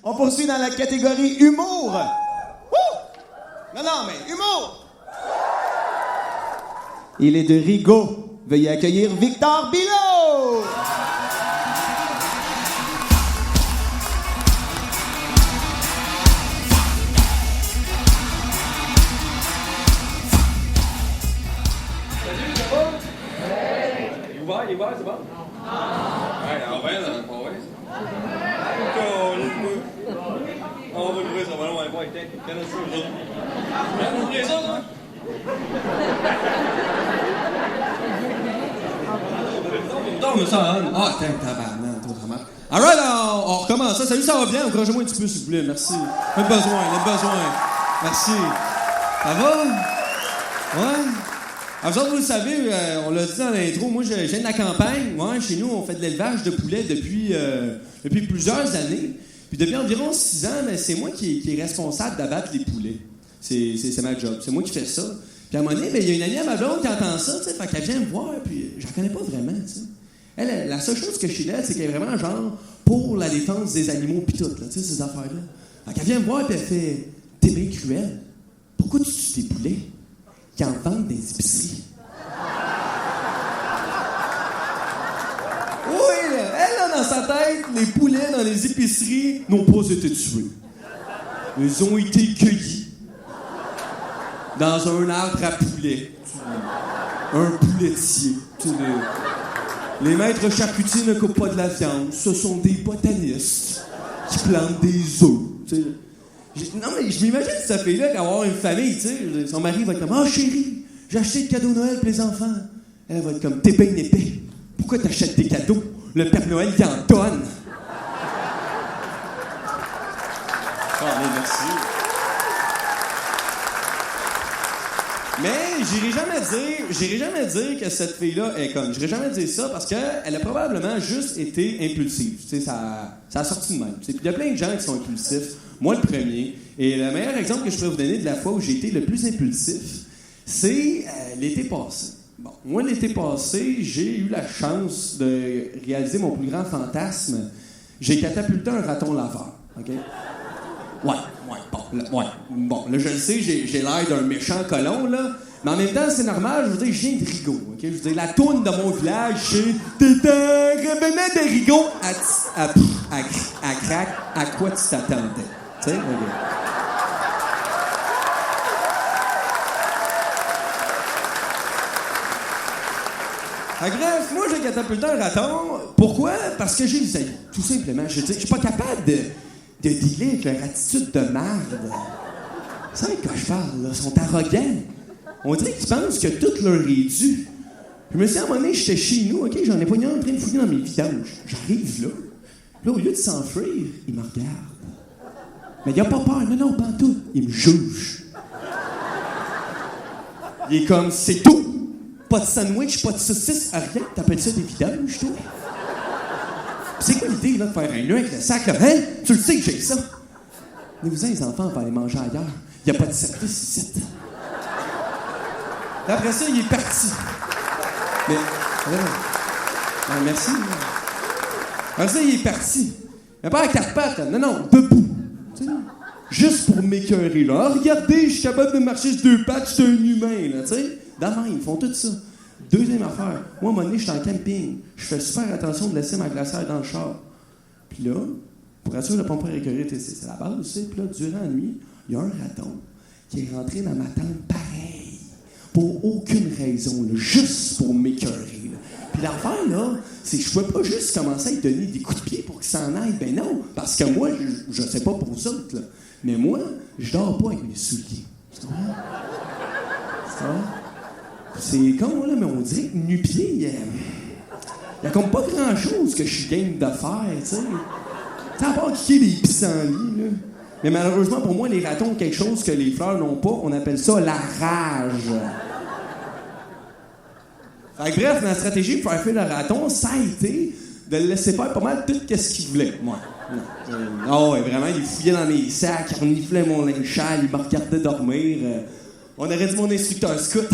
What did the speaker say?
On poursuit dans la catégorie humour. Wouh! Non, mais humour! Il est de Rigaud. Veuillez accueillir Victor Bilot! Il est ouvert, c'est bon? Ouais, en vrai, là, en vrai. On va l'ouvrir, ça va long, on va voir, tiens, ça, les autres. On va ouvrir ça, là? Non, mais ça, hein? Ah, t'es tabarnak, toi, vraiment. Alright, on recommence ça. Salut, ça va bien? Encouragez-moi un petit peu, s'il vous plaît. Merci. On a besoin. Merci. Ça va? Ouais? Alors, vous autres, vous le savez, on l'a dit dans l'intro, moi, je viens de la campagne. Ouais, chez nous, on fait de l'élevage de poulets depuis plusieurs années. Puis depuis environ 6 ans, mais c'est moi qui est responsable d'abattre les poulets. C'est ma job. C'est moi qui fais ça. Puis à un moment donné, il y a une amie à ma blonde qui entend ça, tu sais, fait qu'elle vient me voir, puis je la connais pas vraiment, tu sais. Elle, la seule chose que je sais d'elle, c'est qu'elle est vraiment genre pour la défense des animaux pis tout, là, tu sais, ces affaires-là. Fait qu'elle vient me voir, puis elle fait « T'es bien cruel. Pourquoi tu tues tes poulets qui en vendent des épiceries? » Oui, là, elle a dans sa tête, les poulets dans les épiceries n'ont pas été tués. Ils ont été cueillis dans un arbre à poulets. Un pouletier. Les maîtres charcutiers ne coupent pas de la viande. Ce sont des botanistes qui plantent des œufs. Non, mais je m'imagine cette fille-là qu'avoir une famille, tu sais. Son mari va être comme « Ah, chérie, j'ai acheté le cadeau de Noël pour les enfants. » Elle va être comme « T'es bien épais. Pourquoi t'achètes des cadeaux? Le Père Noël, il en donne. » Oh, mais merci. Mais j'irai jamais dire que cette fille-là est conne. J'irai jamais dire ça parce qu'elle a probablement juste été impulsive. Tu sais, ça a sorti de même. Puis il y a plein de gens qui sont impulsifs. Moi, le premier. Et le meilleur exemple que je pourrais vous donner de la fois où j'ai été le plus impulsif, c'est l'été passé. Bon, moi, l'été passé, j'ai eu la chance de réaliser mon plus grand fantasme. J'ai catapulté un raton laveur. OK? Bon, là, je le sais, j'ai l'air d'un méchant colon, là. Mais en même temps, c'est normal, je veux dire, je viens de Rigaud, OK? Je veux dire, la toune de mon village, c'est « T'es un revenant de Rigaud à crack, à quoi tu t'attendais? » Tu sais, OK. Bref, moi, j'ai catapulté un raton. Pourquoi? Parce que j'ai essayé. Tout simplement. Je suis pas capable de dealer avec leur attitude de merde. C'est vrai que je parle, là. Ils sont arrogants. On dirait qu'ils pensent que tout leur est dû. Je me suis dit, à un moment donné, j'étais chez nous, OK? J'en ai pas une en train de fouiller dans mes vidanges. J'arrive là. Là, au lieu de s'enfuir, il me regarde. Mais il a pas peur. Non, pas en tout. Il me juge. Il est comme, c'est tout. Pas de sandwich, pas de saucisse, rien. T'appelles ça des vidanges, toi? C'est quoi l'idée, là, de faire un nœud avec le sac, là? Hein? Tu le sais que j'ai ça. Mais vous les enfants, on va aller manger ailleurs. Il n'y a pas de service ici. Après ça, il est parti. Mais, merci. Après ça, il est parti. Mais pas à quatre pattes, non, debout. Juste pour m'écœurer, là. Ah, regardez, je suis capable de marcher sur 2 pattes, je suis un humain, là, tu sais. D'avant, ils font tout ça. Deuxième affaire, moi, à un moment donné, je suis en camping. Je fais super attention de laisser ma glacière dans le char. Puis là, pour être sûr de ne pas me faire écœurer, c'est la base aussi. Puis là, durant la nuit, il y a un raton qui est rentré dans ma tente pareil. Pour aucune raison, là, juste pour m'écœurer. Là. Puis l'affaire, là, c'est que je ne pouvais pas juste commencer à lui donner des coups de pied pour qu'il s'en aille. Ben non, parce que moi, je sais pas pour vous autres, là, mais moi, je dors pas avec mes souliers. Tu comprends? Ça va? C'est con, là, mais on dirait que nu-pied, il y a comme pas grand-chose que je suis game de faire, tu sais. À part kicker des pissenlits, là. Mais malheureusement, pour moi, les ratons ont quelque chose que les fleurs n'ont pas. On appelle ça la rage. Fait que, bref, ma stratégie pour faire fuir le raton, ça a été de le laisser faire pas mal tout ce qu'il voulait. Moi. Oh, ouais, vraiment, il fouillait dans mes sacs, il reniflait mon linge sale, il me regardait dormir. On aurait dit mon instructeur scout.